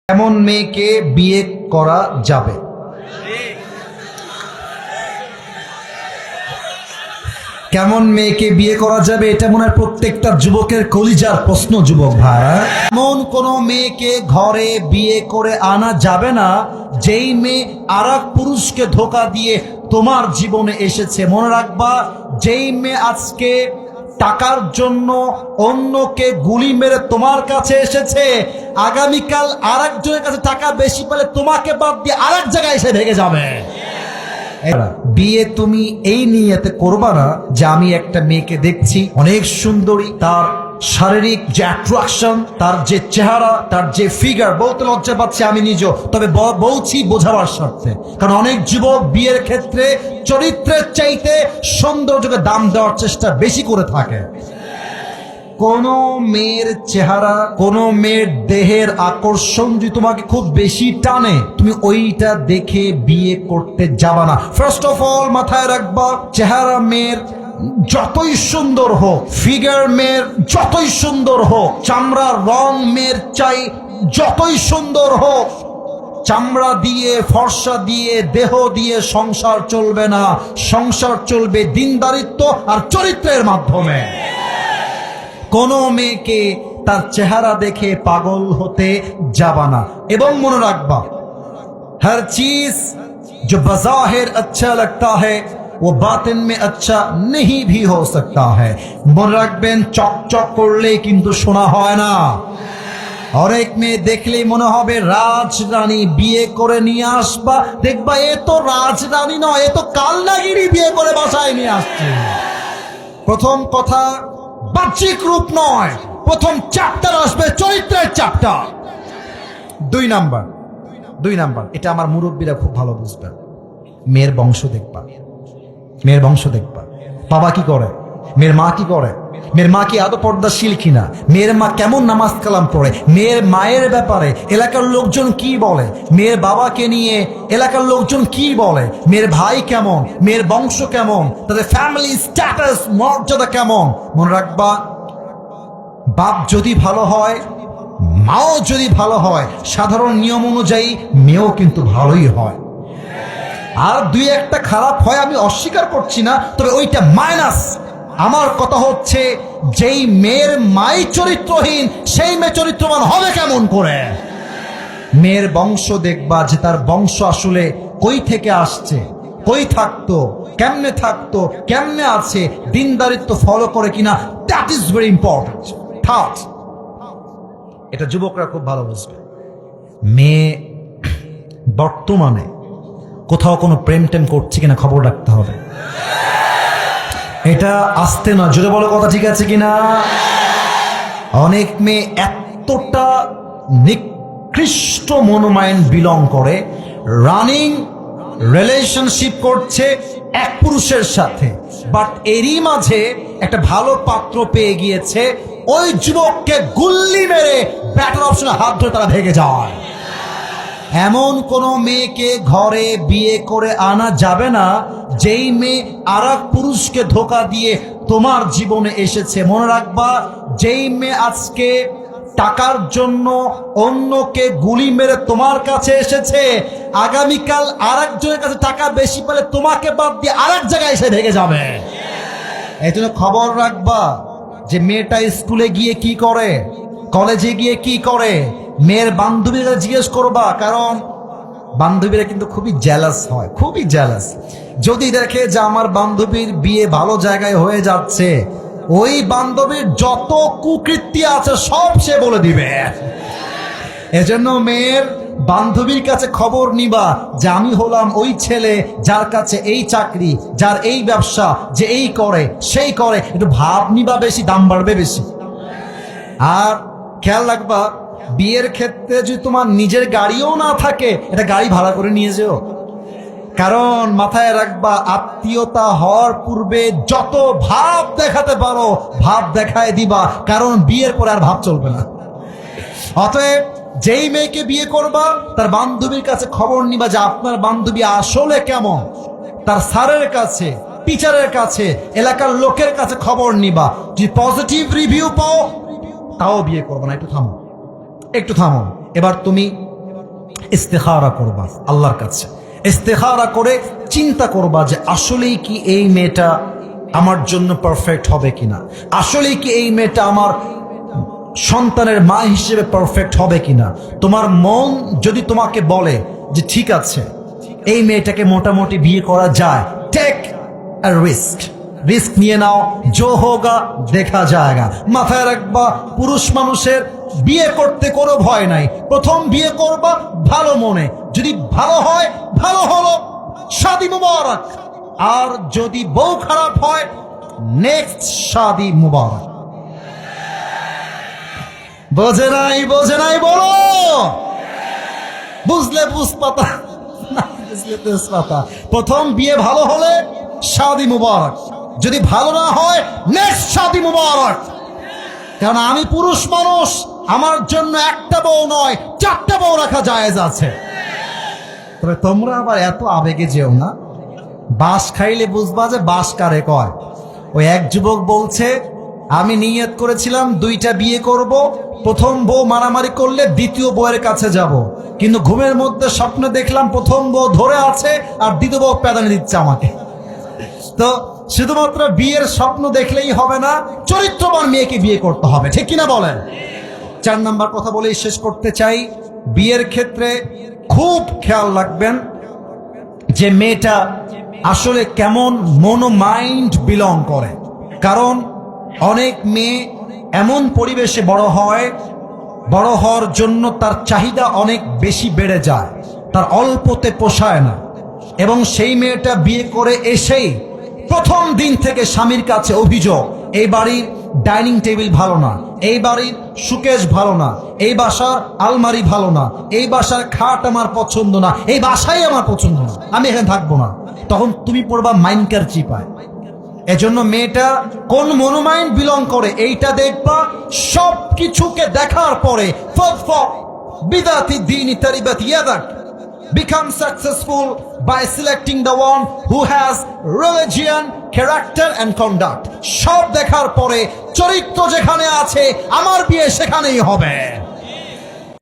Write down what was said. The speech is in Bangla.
এমন মেয়েকে বিয়ে করা যাবে? কেমন মেয়েকে বিয়ে করা যাবে? এটা মনে হয় প্রত্যেকটা যুবকের কলিজার প্রশ্ন। যুবক ভাই, এমন কোন মেয়েকে ঘরে বিয়ে করে আনা যাবে না যেই মেয়ে আর এক পুরুষকে ধোকা দিয়ে তোমার জীবনে এসেছে। মনে রাখবা, যেই মেয়ে আজকে টাকার জন্য অন্যকে গুলি মেরে তোমার কাছে এসেছে, আগামীকাল আর একজনের কাছে টাকা বেশি পেলে তোমাকে বাদ দিয়ে আর এক জায়গায় এসে ভেগে যাবে। বিয়ে তুমি এই নিয়তে করবা না যে আমি একটা মেয়েকে দেখছি অনেক সুন্দরী, তার শারীরিক যে অ্যাট্রাকশন, তার যে চেহারা, তার যে ফিগার, বলতে লজ্জা পাচ্ছে আমি নিজেও, তবে বলছি বোঝাবার স্বার্থে। কারণ অনেক যুবক বিয়ের ক্ষেত্রে চরিত্রের চাইতে সৌন্দর্যকে দাম দেওয়ার চেষ্টা বেশি করে থাকে। কোন মেয়ের চেহারা, কোন মেয়ের দেহের আকর্ষণ যদি তোমাকে খুব বেশি টানে, তুমি ওইটা দেখে বিয়ে করতে যাবা না। ফার্স্ট অফ অল মাথায় রাখবা, চেহারা মেয়ের যতই সুন্দর হোক, ফিগার মেয়ের যতই সুন্দর হোক, চামড়ার রং মেয়ের চাই যতই সুন্দর হোক, চামড়া দিয়ে, ফর্সা দিয়ে, দেহ দিয়ে সংসার চলবে না। সংসার চলবে দিনদারিত্ব আর চরিত্রের মাধ্যমে। কোন মেয়েকে তার চেহারা দেখে পাগল হতে যাবা না। এবং মনে রাখবা, हर चीज जो बज़ाहिर अच्छा लगता है वो बातिन में अच्छा नहीं भी हो सकता है। মনে রাখবেন, চকচক করলেই কিন্তু সোনা হয় না। অনেক মেয়ে দেখলেই মনে হবে রাজরানী, বিয়ে করে নিয়ে আসবা, দেখবা এ তো রাজরানী নয়, এ তো কালনাগিরি বিয়ে করে বাসায় নিয়ে আসছে। প্রথম কথা, বাহ্যিক রূপ নয়, প্রথম চ্যাপ্টার আসবে চরিত্রের চ্যাপ্টার। দুই নাম্বার, এটা আমার মুরব্বীরা খুব ভালো বুঝবেন, মেয়ের বংশ দেখবা। মেয়ের বংশ দেখবা, বাবা কি করে, মেয়ের মা কি করে, মেয়ের মা কি আদৌ পর্দাশীল কিনা, মেয়ের মা কেমন নামাজ কালাম পড়ে, মেয়ের মায়ের ব্যাপারে এলাকার লোকজন কি বলে, মেয়ের বাবাকে নিয়ে এলাকার লোকজন কি বলে, মেয়ের ভাই কেমন, মেয়ের বংশ কেমন, তাদের ফ্যামিলি স্ট্যাটাস, মর্যাদা কেমন। মনে রাখবা, বাপ যদি ভালো হয়, মাও যদি ভালো হয়, সাধারণ নিয়ম অনুযায়ী মেয়েও কিন্তু ভালোই হয়। আর দুই একটা খারাপ হয়, আমি অস্বীকার করছি না, তবে ওইটা মাইনাস। আমার কথা হচ্ছে, যেই মেয়ের মাই চরিত্রহীন, সেই মেয়ে চরিত্রবান হবে কেমন করে? মেয়ের বংশ দেখবা, যে তার বংশ আসলে কই থেকে আসছে, কই থাকতো, কেমনে আছে, দিনদারিত্ব ফলো করে কিনা, that is very important. Third, এটা যুবকরা খুব ভালো বুঝবে, মেয়ে বর্তমানে কোথাও কোনো প্রেম টেম করছে কিনা খবর রাখতে হবে। এটা আসতে না, জোরে বলো কথা ঠিক আছে কিনা। অনেক মেয়ে এতটা নিকৃষ্ট মনোমাইন্ড বিলং করে, রানিং রিলেশনশিপ করছে এক পুরুষের সাথে, বাট এরই মাঝে একটা ভালো পাত্র পেয়ে গিয়েছে, ওই যুবককে গুল্লি মেরে ব্যাটার অপশনে হাত ধরে তারা ভেগে যায়। এমন কোন মেয়েকে ঘরে বিয়ে করে আনা যাবে না যেই মেয়ে আর এক পুরুষকে ধোকা দিয়ে তোমার জীবনে এসেছে। মনে রাখবা, যেই মেয়ে আজকে টাকার জন্য অন্যকে গুলি মেরে তোমার কাছে এসেছে, আগামীকাল আর একজনের কাছে টাকা বেশি পেলে তোমাকে বাদ দিয়ে আর এক জায়গায় এসে ভেগে যাবে। এই জন্য খবর রাখবা যে মেয়েটা স্কুলে গিয়ে কি করে, কলেজে গিয়ে কি করে, মেয়ের বান্ধবীরা জিজ্ঞেস করবা, কারণ বান্ধবীরা কিন্তু খুবই জেলাস হয়, খুবই জেলাস। যদি দেখে যে আমার বান্ধবীর বিয়ে ভালো জায়গায় হয়ে যাচ্ছে, ওই বান্ধবীর যত কুকৃতি আছে সব সে বলে দিবে। এজন্য মেয়ের বান্ধবীর কাছে খবর নিবা যে আমি হলাম ওই ছেলে যার কাছে এই চাকরি, যার এই ব্যবসা, যে এই করে সেই করে, একটু ভাব নিবা বেশি, দাম বাড়বে বেশি। আর খেয়াল রাখবা, বিয়ের ক্ষেত্রে যদি তোমার নিজের গাড়িও না থাকে, এটা গাড়ি ভাড়া করে নিয়ে যেও। কারণ মাথায় রাখবা, আত্মীয়তা হওয়ার পূর্বে যত ভাব দেখাতে পারো ভাব দেখায় দিবা, কারণ বিয়ের পরে আর ভাব চলবে না। অতএব যেই মেয়েকে বিয়ে করবা, তার বান্ধবীর কাছে খবর নিবা যে আপনার বান্ধবী আসলে কেমন, তার স্যারের কাছে, টিচারের কাছে, এলাকার লোকের কাছে খবর নিবা। যদি পজিটিভ রিভিউ পাও তাও বিয়ে করবো না। একটু থামো। এবার তুমি ইস্তেখারা করবা আল্লাহর কাছে, ইস্তেখারা করে চিন্তা করবা যে আসলেই কি এই মেয়েটা আমার জন্য পারফেক্ট হবে কিনা, আসলেই কি এই মেয়েটা আমার সন্তানের মা হিসেবে পারফেক্ট হবে কিনা। তোমার মন যদি তোমাকে বলে যে ঠিক আছে এই মেয়েটাকে মোটামুটি বিয়ে করা যায়, টেক আ রিস্ক, রিস্ক নিয়ে নাও, জো হোগা দেখা যায়গা। মাথায় রাখবা পুরুষ মানুষের বিয়ে করতে কোনো ভয় নাই, প্রথম বিয়ে করবা ভালো মনে, যদি ভালো হয় ভালো হলো, শাদী মুবারক। আর যদি বউ খারাপ হয় নেক্সট শাদী মুবারক। বোঝে নাই বলো, বুঝলে বুঝপাতা, না বুঝলে তেজপাতা। প্রথম বিয়ে ভালো হলে শাদী মুবারক, যদি ভালো না হয় নেক্সট শাদী মুবারক। কারণ আমি পুরুষ মানুষ, আমার জন্য একটা বউ নয় 4টা বউ রাখা জায়েজ আছে। তবে তোমরা আবার এত আবেগে যেও না, বাঁশ খাইলে বুঝবা যে বাঁশ কারে কয়। ওই এক যুবক বলছে আমি নিয়ত করেছিলাম 2টা বিয়ে করব, প্রথম বউ মারামারি করলে দ্বিতীয় বউয়ের কাছে যাব, কিন্তু ঘুমের মধ্যে স্বপ্নে দেখলাম প্রথম বউ ধরে আছে আর দ্বিতীয় বউ প্যাদানি দিচ্ছে আমাকে। তো শুধুমাত্র বিয়ের স্বপ্ন দেখলেই হবে না, চরিত্রবান মেয়েকে বিয়ে করতে হবে, ঠিক কিনা বলেন। 4 নাম্বার কথা বলেই শেষ করতে চাই, বিয়ের ক্ষেত্রে খুব খেয়াল রাখবেন যে মেয়েটা আসলে কেমন মনো মাইন্ড বিলং করে। কারণ অনেক মেয়ে এমন পরিবেশে বড় হয়, বড় হওয়ার জন্য তার চাহিদা অনেক বেশি বেড়ে যায়, তার অল্পতে পোষায় না, এবং সেই মেয়েটা বিয়ে করে এসেই প্রথম দিন থেকে স্বামীর কাছে অভিযোগ এই বাড়ির ডাইনিং টেবিল ভালো না, এই বাড়ির সুকেশ ভালো না, এই বাসার আলমারি ভালো না, এই বাসার খাট আমার পছন্দ না, এই বাসাই আমার পছন্দ না, আমি এখানে থাকবো না। তখন তুমি পড়বা মাইন্ডকার চিপায়। এজন্য মেয়েটা কোন মনোমাইন্ড বিলং করে এইটা দেখবা, সব কিছুকে দেখার পরে বিদাতি দ্বীনি তারিবাত ইয়াদাক, become successful by selecting the one who has religion, character and conduct. সব দেখার পরে চরিত্র যেখানে আছে আমার বিয়ে সেখানেই হবে।